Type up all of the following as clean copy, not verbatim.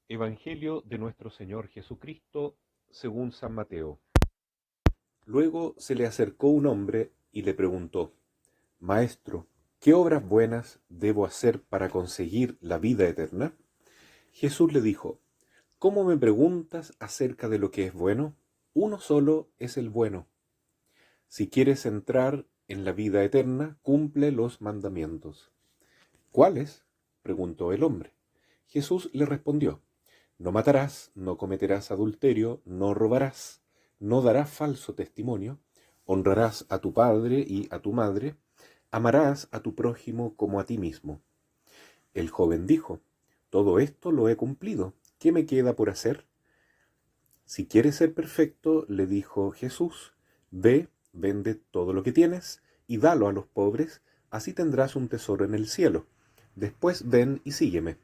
Evangelio de nuestro Señor Jesucristo según San Mateo. Luego se le acercó un hombre y le preguntó: Maestro, ¿qué obras buenas debo hacer para conseguir la vida eterna? Jesús le dijo: ¿Cómo me preguntas acerca de lo que es bueno? Uno solo es el bueno. Si quieres entrar en la vida eterna, cumple los mandamientos. ¿Cuáles?, preguntó el hombre. Jesús le respondió: No matarás, no cometerás adulterio, no robarás, no darás falso testimonio, honrarás a tu padre y a tu madre, amarás a tu prójimo como a ti mismo. El joven dijo: Todo esto lo he cumplido, ¿qué me queda por hacer? Si quieres ser perfecto, le dijo Jesús, ve, vende todo lo que tienes y dalo a los pobres, así tendrás un tesoro en el cielo. Después ven y sígueme.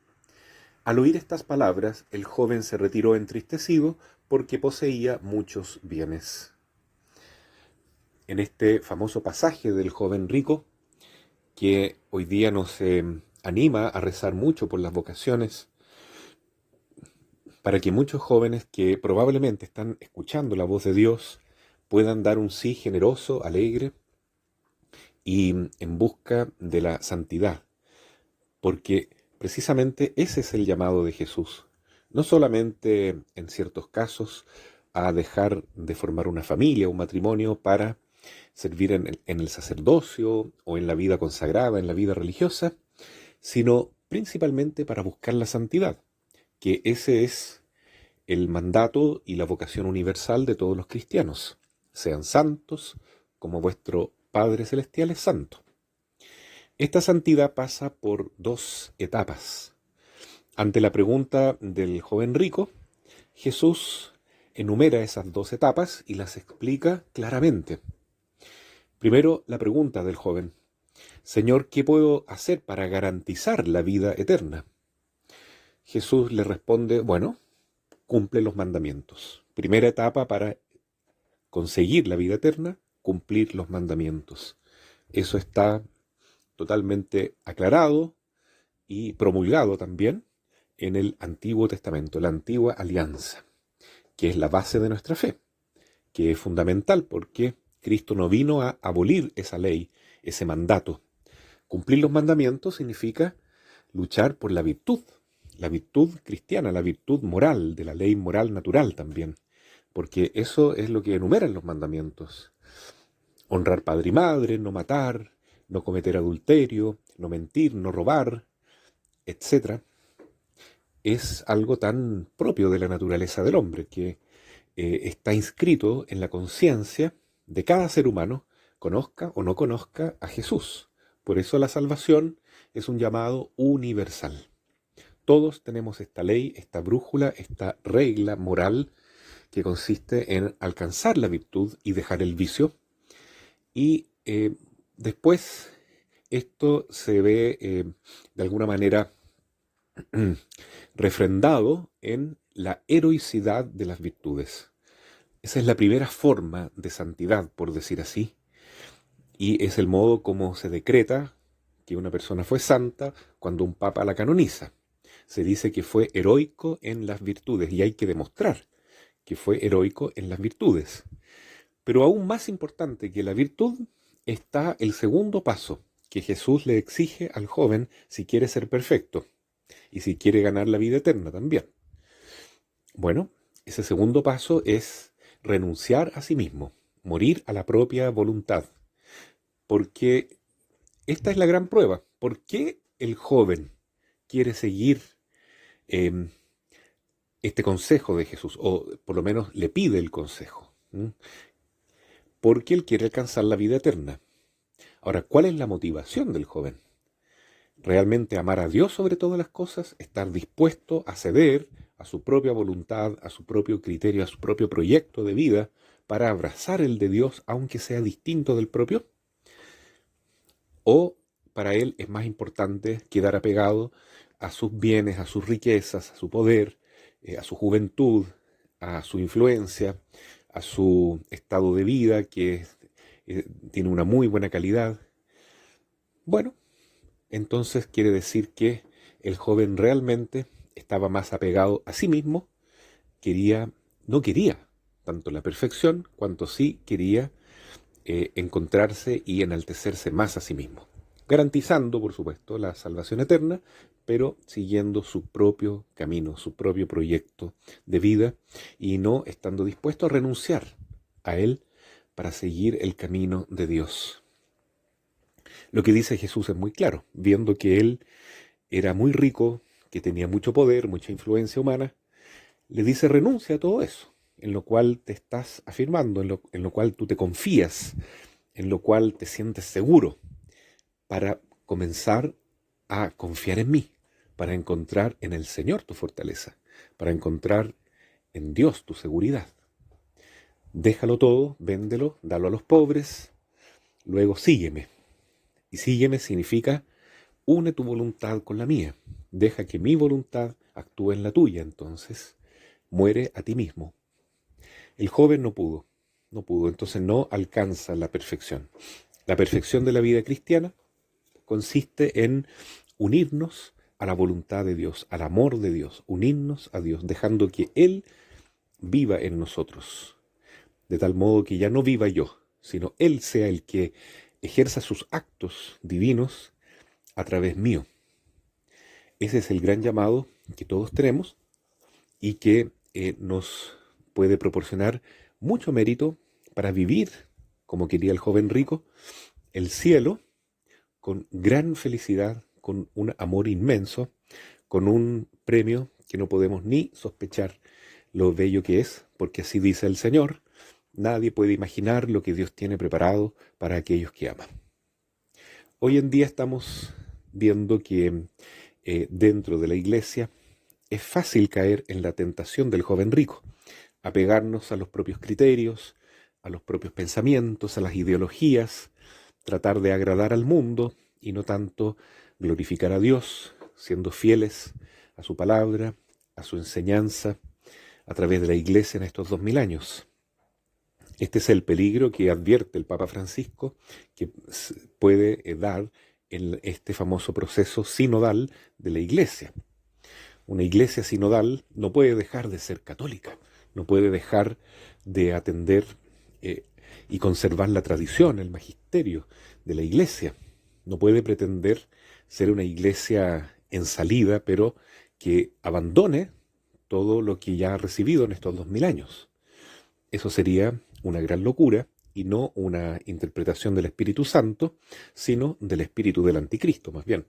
Al oír estas palabras, el joven se retiró entristecido porque poseía muchos bienes. En este famoso pasaje del joven rico, que hoy día nos anima a rezar mucho por las vocaciones, para que muchos jóvenes que probablemente están escuchando la voz de Dios puedan dar un sí generoso, alegre y en busca de la santidad, porque precisamente ese es el llamado de Jesús. No solamente en ciertos casos a dejar de formar una familia, un matrimonio para servir en el sacerdocio o en la vida consagrada, en la vida religiosa, sino principalmente para buscar la santidad, que ese es el mandato y la vocación universal de todos los cristianos. Sean santos como vuestro Padre Celestial es santo. Esta santidad pasa por dos etapas. Ante la pregunta del joven rico, Jesús enumera esas dos etapas y las explica claramente. Primero, la pregunta del joven: Señor, ¿qué puedo hacer para garantizar la vida eterna? Jesús le responde: bueno, cumple los mandamientos. Primera etapa para conseguir la vida eterna: cumplir los mandamientos. Eso está totalmente aclarado y promulgado también en el Antiguo Testamento, la Antigua Alianza, que es la base de nuestra fe, que es fundamental porque Cristo no vino a abolir esa ley, ese mandato. Cumplir los mandamientos significa luchar por la virtud cristiana, la virtud moral, de la ley moral natural también, porque eso es lo que enumeran los mandamientos. Honrar padre y madre, no matar, no cometer adulterio, no mentir, no robar, etc. Es algo tan propio de la naturaleza del hombre que está inscrito en la conciencia de cada ser humano, conozca o no conozca a Jesús. Por eso la salvación es un llamado universal. Todos tenemos esta ley, esta brújula, esta regla moral que consiste en alcanzar la virtud y dejar el vicio. Y después esto se ve de alguna manera refrendado en la heroicidad de las virtudes. Esa es la primera forma de santidad, por decir así, y es el modo como se decreta que una persona fue santa cuando un papa la canoniza. Se dice que fue heroico en las virtudes y hay que demostrar que fue heroico en las virtudes. Pero aún más importante que la virtud está el segundo paso que Jesús le exige al joven si quiere ser perfecto y si quiere ganar la vida eterna también. Bueno, ese segundo paso es renunciar a sí mismo, morir a la propia voluntad, porque esta es la gran prueba. ¿Por qué el joven quiere seguir eh, este consejo de Jesús, o por lo menos le pide el consejo? Porque él quiere alcanzar la vida eterna. Ahora, ¿cuál es la motivación del joven? Realmente amar a Dios sobre todas las cosas, estar dispuesto a ceder a su propia voluntad, a su propio criterio, a su propio proyecto de vida, para abrazar el de Dios, aunque sea distinto del propio. O para él es más importante quedar apegado a sus bienes, a sus riquezas, a su poder, a su juventud, a su influencia, a su estado de vida que tiene una muy buena calidad. Bueno, entonces quiere decir que el joven realmente estaba más apegado a sí mismo, no quería tanto la perfección, cuanto sí quería encontrarse y enaltecerse más a sí mismo, garantizando, por supuesto, la salvación eterna, pero siguiendo su propio camino, su propio proyecto de vida y no estando dispuesto a renunciar a él para seguir el camino de Dios. Lo que dice Jesús es muy claro, viendo que él era muy rico, que tenía mucho poder, mucha influencia humana, le dice renuncia a todo eso, en lo cual te estás afirmando, en lo cual tú te confías, en lo cual te sientes seguro, para comenzar a confiar en mí, para encontrar en el Señor tu fortaleza, para encontrar en Dios tu seguridad. Déjalo todo, véndelo, dalo a los pobres, luego sígueme. Y sígueme significa une tu voluntad con la mía, deja que mi voluntad actúe en la tuya, entonces muere a ti mismo. El joven no pudo, entonces no alcanza la perfección. La perfección de la vida cristiana consiste en unirnos a la voluntad de Dios, al amor de Dios, unirnos a Dios, dejando que Él viva en nosotros, de tal modo que ya no viva yo, sino Él sea el que ejerza sus actos divinos a través mío. Ese es el gran llamado que todos tenemos y que nos puede proporcionar mucho mérito para vivir, como quería el joven rico, el cielo con gran felicidad, con un amor inmenso, con un premio que no podemos ni sospechar lo bello que es, porque así dice el Señor, nadie puede imaginar lo que Dios tiene preparado para aquellos que aman. Hoy en día estamos viendo que dentro de la iglesia es fácil caer en la tentación del joven rico, apegarnos a los propios criterios, a los propios pensamientos, a las ideologías, tratar de agradar al mundo y no tanto glorificar a Dios, siendo fieles a su palabra, a su enseñanza, a través de la iglesia en estos 2000 años. Este es el peligro que advierte el Papa Francisco, que puede dar en este famoso proceso sinodal de la iglesia. Una iglesia sinodal no puede dejar de ser católica, no puede dejar de atender y conservar la tradición, el magisterio de la iglesia. No puede pretender ser una iglesia en salida, pero que abandone todo lo que ya ha recibido en estos 2000 años. Eso sería una gran locura y no una interpretación del Espíritu Santo, sino del espíritu del anticristo, más bien.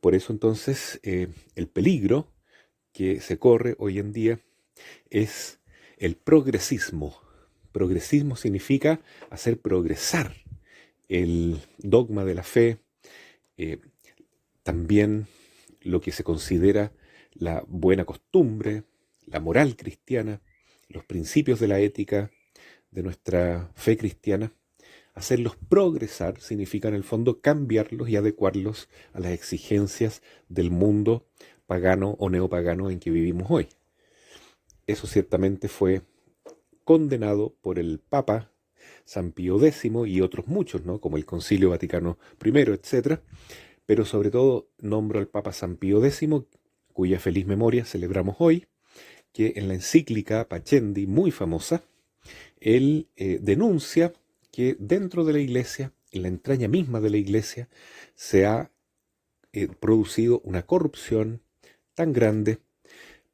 Por eso entonces el peligro que se corre hoy en día es el progresismo. Progresismo significa hacer progresar el dogma de la fe, también lo que se considera la buena costumbre, la moral cristiana, los principios de la ética de nuestra fe cristiana. Hacerlos progresar significa en el fondo cambiarlos y adecuarlos a las exigencias del mundo pagano o neopagano en que vivimos hoy. Eso ciertamente fue condenado por el Papa San Pío X y otros muchos, ¿no? Como el Concilio Vaticano I, etc. Pero sobre todo nombro al Papa San Pío X, cuya feliz memoria celebramos hoy, que en la encíclica Pacendi, muy famosa, él denuncia que dentro de la iglesia, en la entraña misma de la iglesia, se ha producido una corrupción tan grande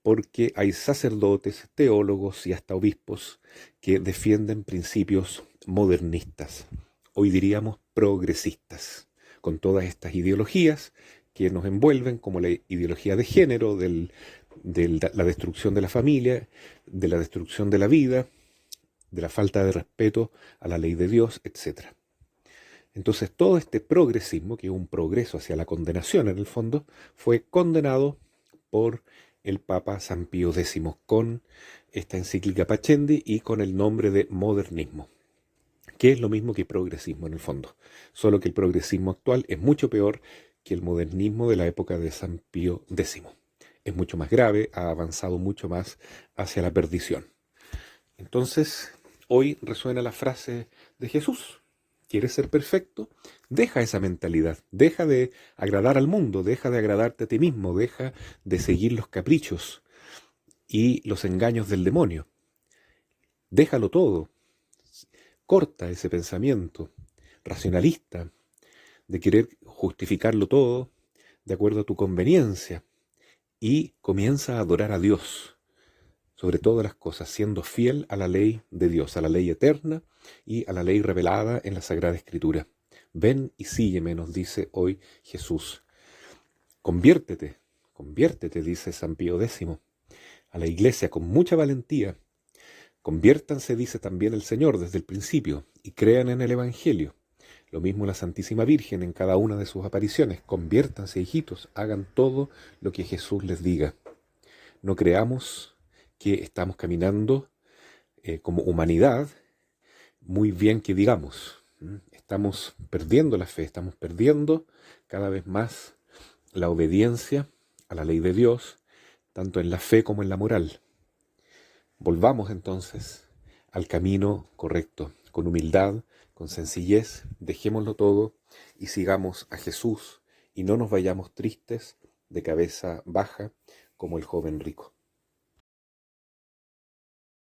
porque hay sacerdotes, teólogos y hasta obispos que defienden principios modernistas, hoy diríamos progresistas, con todas estas ideologías que nos envuelven, como la ideología de género, de la destrucción de la familia, de la destrucción de la vida, de la falta de respeto a la ley de Dios, etc. Entonces todo este progresismo, que es un progreso hacia la condenación en el fondo, fue condenado por el Papa San Pío X con esta encíclica Pacendi y con el nombre de modernismo, que es lo mismo que progresismo en el fondo, solo que el progresismo actual es mucho peor que el modernismo de la época de San Pío X. Es mucho más grave, ha avanzado mucho más hacia la perdición. Entonces, hoy resuena la frase de Jesús, ¿Quieres ser perfecto? Deja esa mentalidad, deja de agradar al mundo, deja de agradarte a ti mismo, deja de seguir los caprichos y los engaños del demonio. Déjalo todo, corta ese pensamiento racionalista de querer justificarlo todo de acuerdo a tu conveniencia y comienza a adorar a Dios sobre todas las cosas, siendo fiel a la ley de Dios, a la ley eterna y a la ley revelada en la Sagrada Escritura. Ven y sígueme, nos dice hoy Jesús. Conviértete, conviértete, dice San Pío X, a la Iglesia con mucha valentía. Conviértanse, dice también el Señor desde el principio, y crean en el Evangelio. Lo mismo la Santísima Virgen en cada una de sus apariciones. Conviértanse, hijitos, hagan todo lo que Jesús les diga. No creamos que estamos caminando como humanidad muy bien que digamos. Estamos perdiendo la fe, estamos perdiendo cada vez más la obediencia a la ley de Dios, tanto en la fe como en la moral. Volvamos entonces al camino correcto, con humildad, con sencillez, dejémoslo todo y sigamos a Jesús y no nos vayamos tristes de cabeza baja como el joven rico.